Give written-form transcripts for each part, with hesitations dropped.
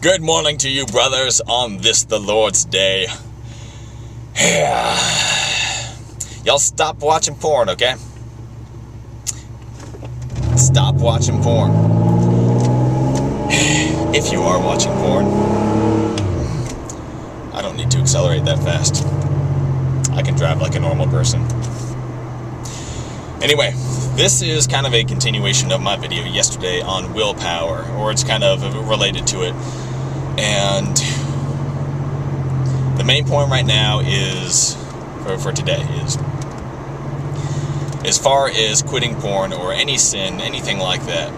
Good morning to you, brothers, on this the Lord's day. Y'all stop watching porn, okay? Stop watching porn. If you are watching porn, I don't need to accelerate that fast. I can drive like a normal person. Anyway, this is kind of a continuation of my video yesterday on willpower, or it's kind of related to it. And the main point right now is, for today, is as far as quitting porn or any sin, anything like that,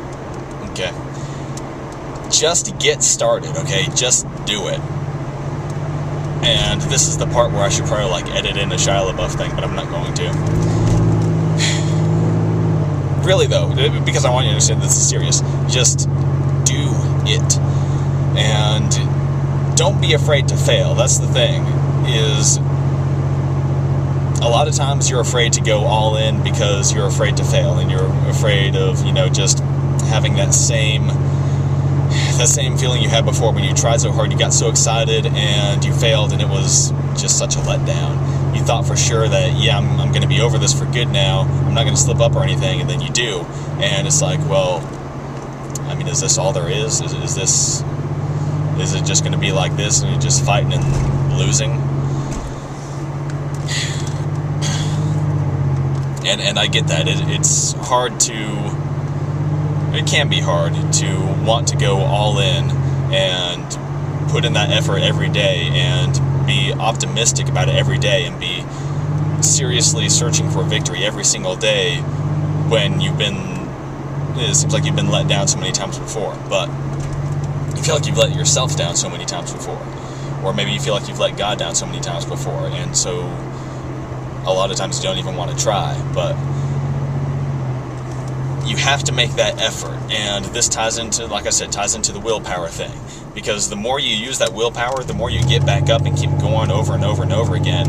okay, just get started, okay, just do it. And this is the part where I should probably like edit in a Shia LaBeouf thing, but I'm not going to. Really though, because I want you to understand this is serious, just do it. And don't be afraid to fail. That's the thing, is a lot of times you're afraid to go all in because you're afraid to fail, and you're afraid of, just having that same feeling you had before when you tried so hard, you got so excited and you failed and it was just such a letdown. You thought for sure that, yeah, I'm going to be over this for good now, I'm not going to slip up or anything, and then you do, and it's like, well, I mean, is this all there is? Is it just going to be like this and you're just fighting and losing? And I get that. It's hard it can be hard to want to go all in and put in that effort every day and be optimistic about it every day and be seriously searching for victory every single day when it seems like you've been let down so many times before. But you feel like you've let yourself down so many times before, or maybe you feel like you've let God down so many times before, and so a lot of times you don't even want to try. But you have to make that effort, and this ties into, like I said, ties into the willpower thing, because the more you use that willpower, the more you get back up and keep going over and over and over again,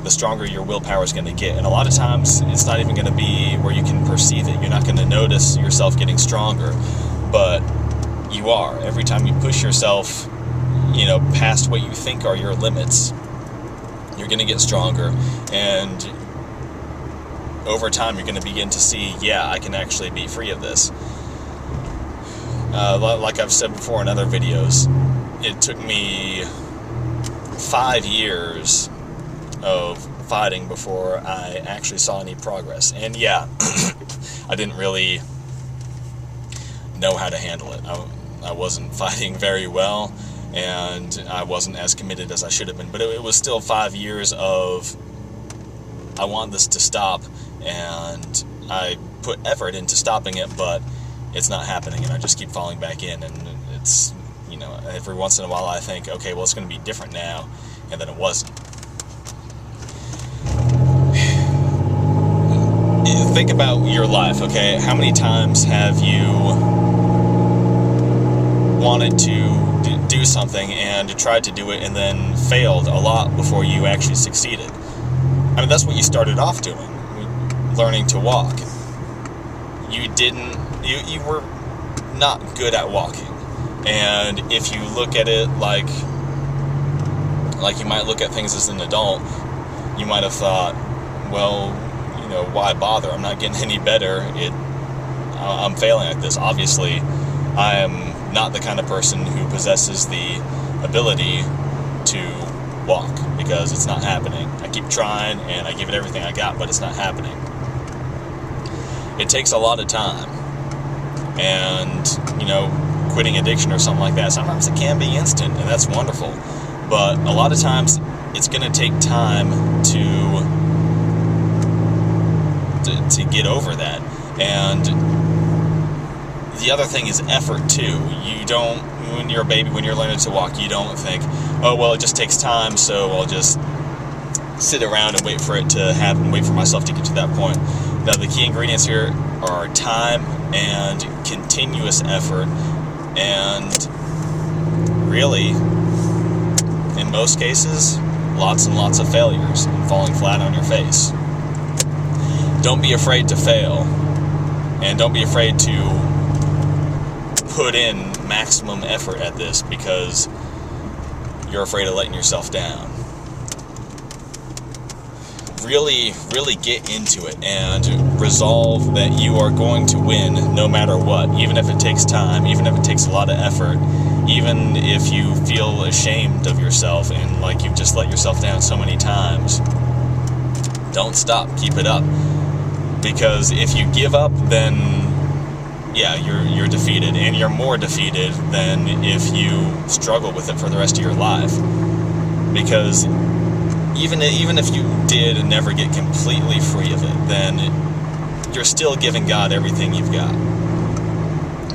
the stronger your willpower is going to get. And a lot of times it's not even going to be where you can perceive it. You're not going to notice yourself getting stronger, but you are. Every time you push yourself, past what you think are your limits, you're going to get stronger, and over time you're going to begin to see, yeah, I can actually be free of this. Like I've said before in other videos, it took me 5 years of fighting before I actually saw any progress. And yeah, I didn't really know how to handle it. I wasn't fighting very well, and I wasn't as committed as I should have been. But it was still 5 years of, I want this to stop, and I put effort into stopping it, but it's not happening, and I just keep falling back in. And it's, every once in a while I think, okay, well, it's going to be different now, and then it wasn't. Think about your life, okay? How many times have you wanted to do something and tried to do it and then failed a lot before you actually succeeded? I mean, that's what you started off doing, learning to walk. You were not good at walking. And if you look at it like you might look at things as an adult, you might have thought, well, why bother? I'm not getting any better. I'm failing at this. Obviously, I am not the kind of person who possesses the ability to walk, because it's not happening. I keep trying and I give it everything I got, but it's not happening. It takes a lot of time. And, quitting addiction or something like that, sometimes it can be instant, and that's wonderful. But a lot of times it's going to take time to get over that. And the other thing is effort too. You don't, when you're a baby, when you're learning to walk, you don't think, oh, well, it just takes time, so I'll just sit around and wait for it to happen, wait for myself to get to that point. Now, the key ingredients here are time and continuous effort, and really, in most cases, lots and lots of failures and falling flat on your face. Don't be afraid to fail, and don't be afraid to put in maximum effort at this because you're afraid of letting yourself down. Really, really get into it and resolve that you are going to win no matter what, even if it takes time, even if it takes a lot of effort, even if you feel ashamed of yourself and like you've just let yourself down so many times. Don't stop, keep it up. Because if you give up, then yeah, you're defeated, and you're more defeated than if you struggle with it for the rest of your life. Because even if you did never get completely free of it, then you're still giving God everything you've got.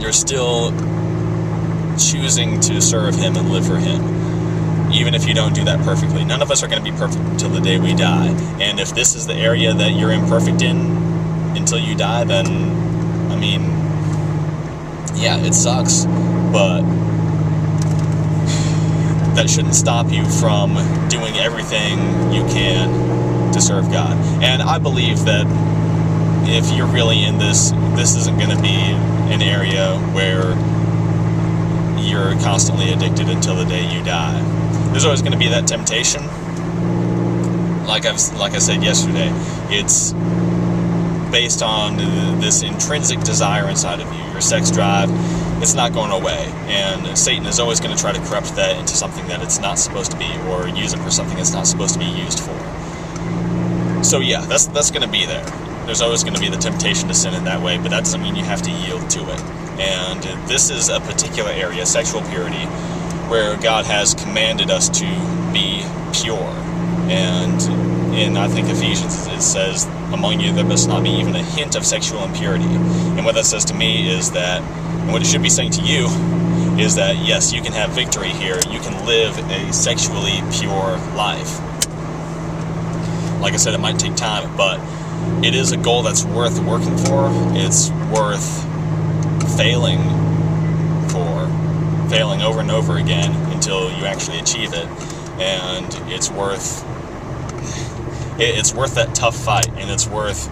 You're still choosing to serve Him and live for Him, even if you don't do that perfectly. None of us are going to be perfect until the day we die. And if this is the area that you're imperfect in until you die, then, I mean, yeah, it sucks, but that shouldn't stop you from doing everything you can to serve God. And I believe that if you're really in this isn't going to be an area where you're constantly addicted until the day you die. There's always going to be that temptation. Like I said yesterday, it's based on this intrinsic desire inside of you, your sex drive. It's not going away, and Satan is always going to try to corrupt that into something that it's not supposed to be, or use it for something it's not supposed to be used for. So yeah, that's going to be there. There's always going to be the temptation to sin in that way, but that doesn't mean you have to yield to it. And this is a particular area, sexual purity, where God has commanded us to be pure. And in, I think, Ephesians, it says, among you there must not be even a hint of sexual impurity. And what that says to me is that, and what it should be saying to you, is that yes, you can have victory here. You can live a sexually pure life. Like I said, it might take time, but it is a goal that's worth working for. It's worth failing over and over again until you actually achieve it. And it's worth that tough fight, and it's worth,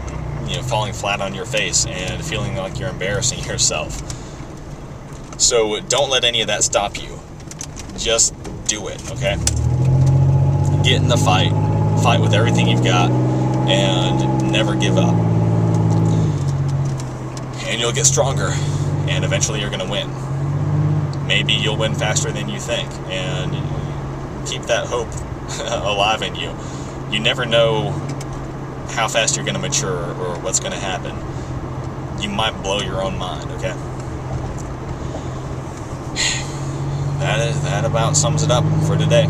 falling flat on your face and feeling like you're embarrassing yourself. So don't let any of that stop you. Just do it, okay? Get in the fight with everything you've got, and never give up. And you'll get stronger, and eventually you're going to win. Maybe you'll win faster than you think, and keep that hope alive in you. You never know how fast you're going to mature or what's going to happen. You might blow your own mind, okay? That about sums it up for today.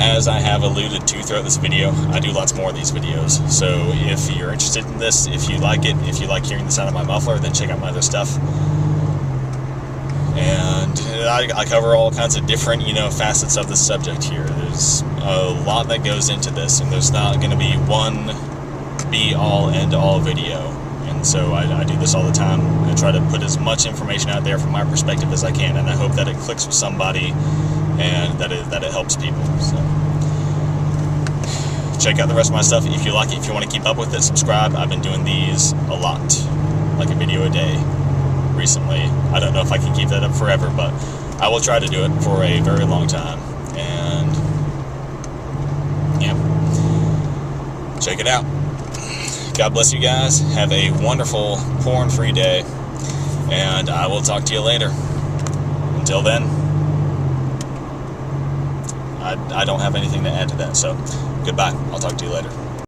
As I have alluded to throughout this video, I do lots more of these videos. So if you're interested in this, if you like it, if you like hearing the sound of my muffler, then check out my other stuff. And I cover all kinds of different, facets of the subject here. There's a lot that goes into this, and there's not going to be one be-all, end-all video. And so I do this all the time. I try to put as much information out there from my perspective as I can, and I hope that it clicks with somebody and that it helps people. So check out the rest of my stuff if you like it. If you want to keep up with it, subscribe. I've been doing these a lot, like a video a day recently. I don't know if I can keep that up forever, but I will try to do it for a very long time. And yeah, check it out. God bless you guys. Have a wonderful porn-free day, and I will talk to you later. Until then, I don't have anything to add to that, so goodbye. I'll talk to you later.